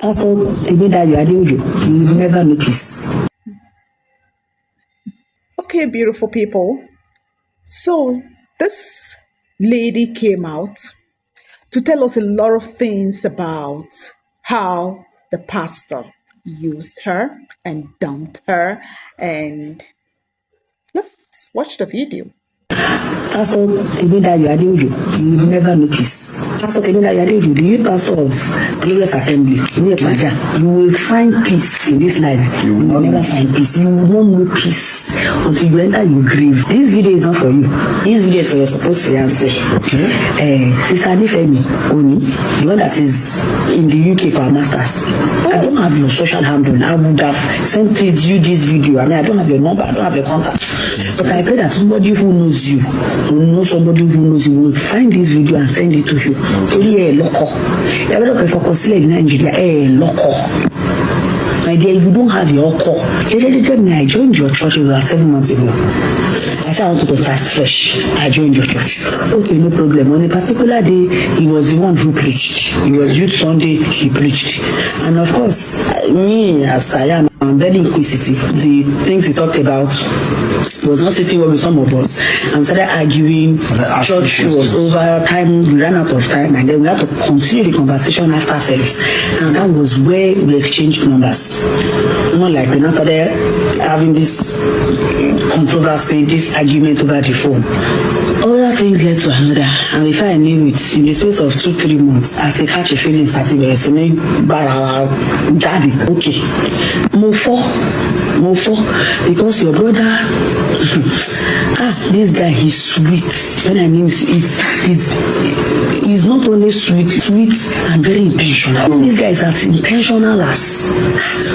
Also, even that you are you will never know peace. Okay, beautiful people. So this lady came out to tell us a lot of things about how the pastor used her and dumped her. And let's watch the video. Pastor Temidayo Adeojo, you will never know peace. Pastor Temidayo Adeojo, the youth pastor of Glorious Assembly, near Paja, you will find peace in this life. You will never find peace. You will not know peace until you enter your grave. This video is not for you. This video is for your supposed fiancé. Okay. Sister Nifemi Oni, the one that is in the UK for our masters. I don't have your social handle. I would have sent you this video. I mean, I don't have your number. I don't have your contact. But I pray that somebody who knows you, who knows somebody who knows you, will find this video and send it to you. Only a local. You ever look for consulate in Nigeria? A local. My dear, if you don't have your call, I joined your church about 7 months ago. I said I want to start fresh. I joined your church. Okay, no problem. On a particular day, he was the one who preached. It was Youth Sunday, he preached. And of course, me as I am, I'm very inquisitive. The things he talked about was not sitting well with some of us. And started arguing. Church was over. Time, we ran out of time, and then we had to continue the conversation after service. And that was where we exchanged numbers. Not like we now started having this controversy, this argument over the phone. Other things led to another, and before I knew it, in the space of 2-3 months, I could catch a feeling starting by saying, Daddy, okay, move for, because your brother, this guy, he's sweet. When I mean, he's not only sweet and very intentional. This guy is as intentional as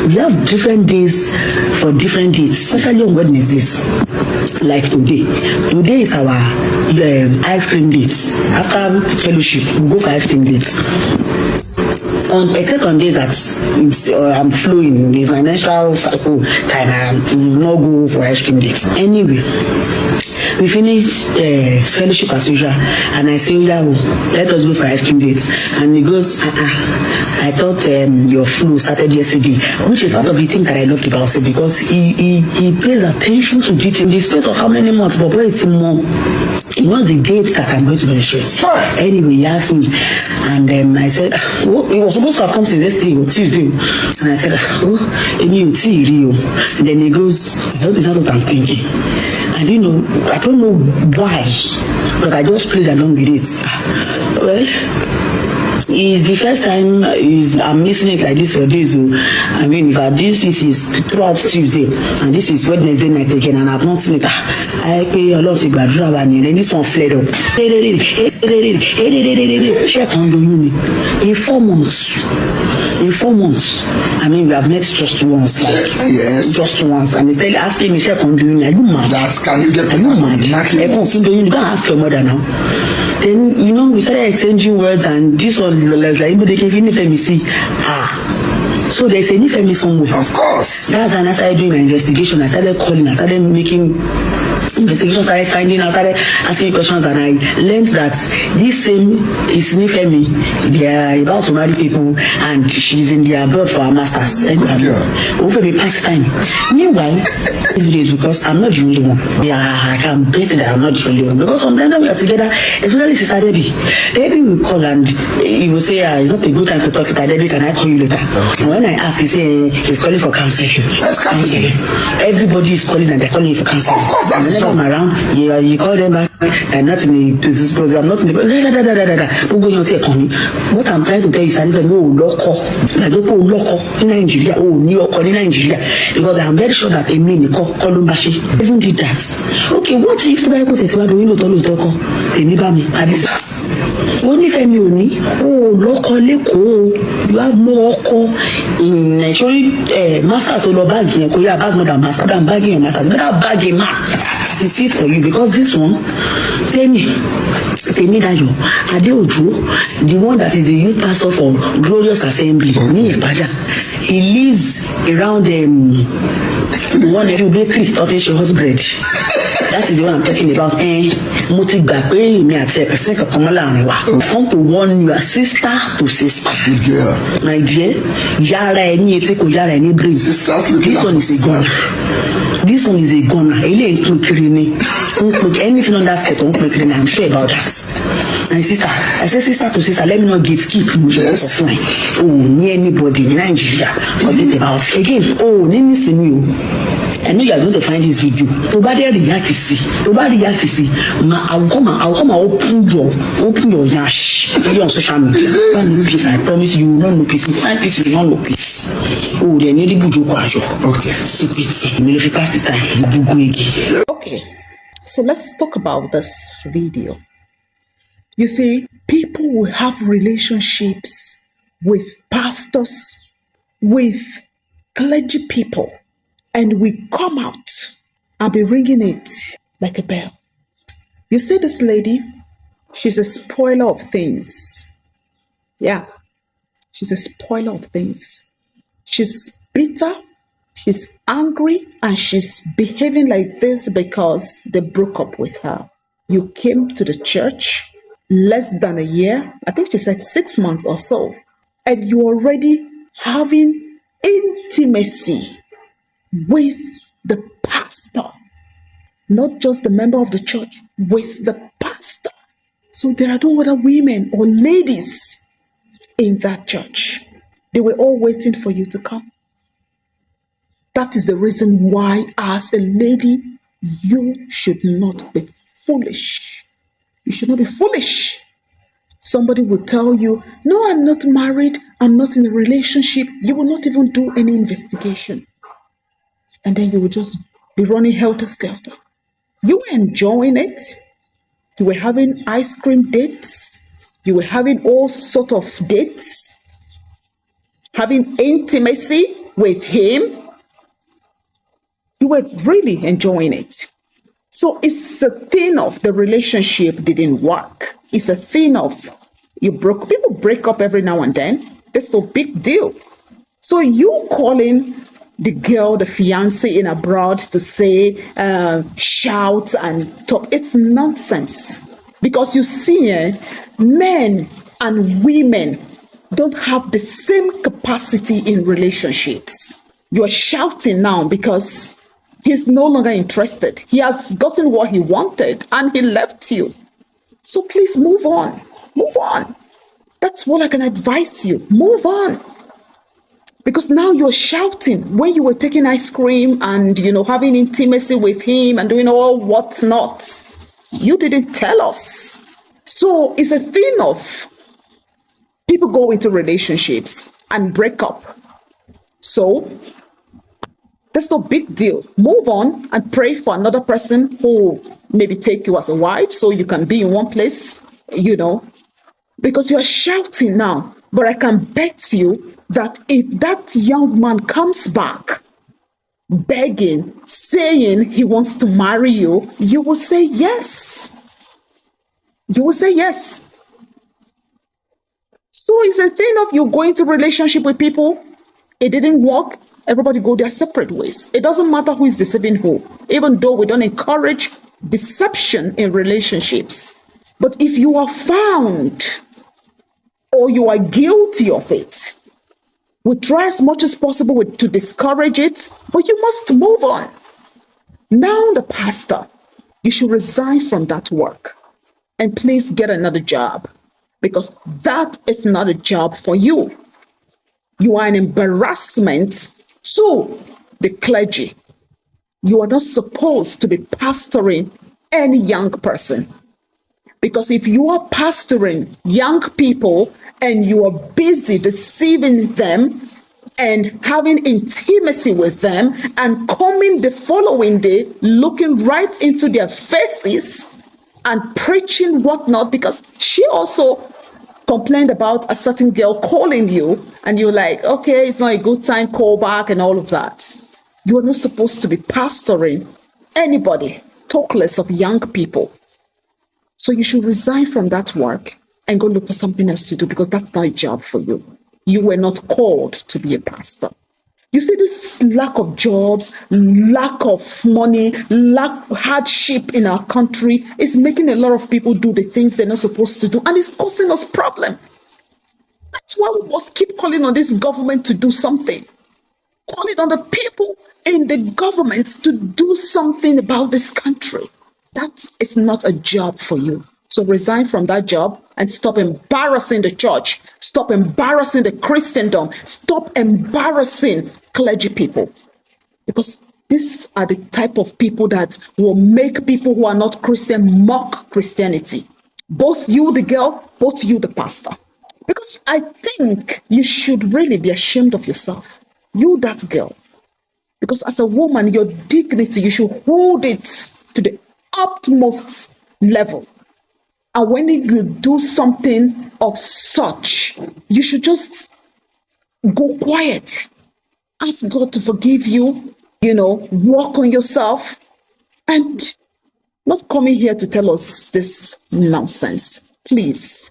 we have different days for different dates, especially on Wednesdays. Like today. Today is our ice cream dates. After fellowship, we go for ice cream dates. Except on days that I'm flowing, it's my menstrual cycle time, I will not go for ice cream dates. Anyway, we finished fellowship as usual, and I say, yeah, let us go for ice cream dates. And he goes, I thought your flu started yesterday, which is one of the things that I loved about it, because he pays attention to detail in the space of how many months, but boy, it's more. He knows the dates that I'm going to menstruate. Sure. Anyway, he asked me, and I said, oh, it was supposed to have come since yesterday or Tuesday. And I said, oh, you see, Rio. And then he goes, I hope it's not what I'm thinking. And I don't know why, but I just played along with it. Well, it's the first time I'm listening like this for days. I mean, if this is throughout Tuesday, and this is Wednesday night again, and I've not seen it, I pay a lot to Badra, and then this one flared up. Check on the unit. In 4 months, I mean, we have met just once, yes, just once, and he's asking me, check on the unit. Are you mad? Can you get? Are you mad? You can't ask your mother now. Then we started exchanging words, and this one was like, they can finish me see. So there's a new family somewhere. Of course. That's when I started doing my investigation. I started calling. I started making investigations. I started finding out. I started asking questions, and I learned that this same is new family. They are about to marry people, and she's in their abroad for her masters. Over the past time. Meanwhile, this video is because I'm not the only one. I can bet that I'm not the only one, because sometimes we are together, especially Sister Debbie. Debbie will call and he will say, it's not a good time to talk to Debbie. Can I call you later? Okay. When I ask, he say he's calling for counseling. That's counseling. Everybody is calling and they're calling for counseling. Of course, that's whenever I'm around, you call them back. I'm not in this program. I'm not in the. What I'm trying to tell you is that no local. I don't know local in Nigeria. Oh, New York or in Nigeria, because I'm very sure that a mini Kolumbashi even did that. Okay, what if the Bible says, "Why do you not talk?" Anybody, only family only. Oh, local, you have more local in actually masters or bagging. You have more than master than bagging your masters. Better bagging it is for you, because this one, Temidayo Adeojo, the one that is the youth pastor for Glorious Assembly, he lives around one bakery starting she has bread. That is the one I'm talking about. Mo ti gbà pé èmi àti ẹ̀pẹ̀sẹ̀ kankan mọ́ láàrin wa. I want to warn you, sister to sister. Good girl. My dear, yára ẹ ní etí kò yára ẹ ní brain. Sisters looking This one is a gun. This one is a gun. Eléyìí ń pè kiri ni. Anything on that skirt, don't pè kiri ni. I'm sure about that. And sister, I say sister to sister, let me not gatekeep. Yes. Oh, near anybody in Nigeria. Forget about it. Again, oh, name is me. I know you are going to find this video. Nobody react to see. I will come and open your yash on social media. Don't know peace. I promise you will not know peace. You find peace, you will not know peace. Oh, they need to do okay. Stupid. Okay, so let's talk about this video. You see, people will have relationships with pastors, with clergy people, and we come out and be ringing it like a bell. You see this lady, she's a spoiler of things. Yeah, she's a spoiler of things. She's bitter, she's angry, and she's behaving like this because they broke up with her. You came to the church less than a year, I think she said 6 months or so, and you're already having intimacy with the pastor, not just the member of the church, with the pastor. So there are no other women or ladies in that church. They were all waiting for you to come. That is the reason why, as a lady, you should not be foolish. You should not be foolish. Somebody will tell you, no, I'm not married, I'm not in a relationship. You will not even do any investigation. And then you will just be running helter-skelter. You were enjoying it. You were having ice cream dates. You were having all sorts of dates. Having intimacy with him. You were really enjoying it. So it's a thing of the relationship didn't work. It's a thing of people break up every now and then. That's no big deal. So you calling the girl, the fiancé in abroad to say, shout and talk, it's nonsense. Because you see, men and women don't have the same capacity in relationships. You're shouting now because he's no longer interested. He has gotten what he wanted and he left you. So please move on. Move on. That's what I can advise you. Move on. Because now you're shouting when you were taking ice cream and, having intimacy with him and doing all what's not. You didn't tell us. So it's a thing of people go into relationships and break up. So that's no big deal. Move on and pray for another person who maybe take you as a wife so you can be in one place, because you're shouting now. But I can bet you that if that young man comes back begging, saying he wants to marry you, you will say yes. You will say yes. So it's a thing of you going to relationship with people. It didn't work. Everybody go their separate ways. It doesn't matter who is deceiving who, even though we don't encourage deception in relationships. But if you are found or you are guilty of it, we try as much as possible to discourage it, but you must move on. Now, the pastor, you should resign from that work and please get another job, because that is not a job for you. You are an embarrassment to the clergy. You are not supposed to be pastoring any young person. Because if you are pastoring young people and you are busy deceiving them and having intimacy with them and coming the following day looking right into their faces and preaching whatnot, because she also complained about a certain girl calling you and you're like, okay, it's not a good time, call back and all of that. You are not supposed to be pastoring anybody, talk less of young people. So you should resign from that work and go look for something else to do, because that's not a job for you. You were not called to be a pastor. You see, this lack of jobs, lack of money, hardship in our country is making a lot of people do the things they're not supposed to do, and it's causing us problem. That's why we must keep calling on this government to do something. Calling on the people in the government to do something about this country. That is not a job for you. So resign from that job and stop embarrassing the church. Stop embarrassing the Christendom. Stop embarrassing clergy people. Because these are the type of people that will make people who are not Christian mock Christianity. Both you, the girl, both you, the pastor. Because I think you should really be ashamed of yourself. You, that girl. Because as a woman, your dignity, you should hold it to the utmost level. And when you do something of such, you should just go quiet. Ask God to forgive you, work on yourself, and not coming here to tell us this nonsense. Please.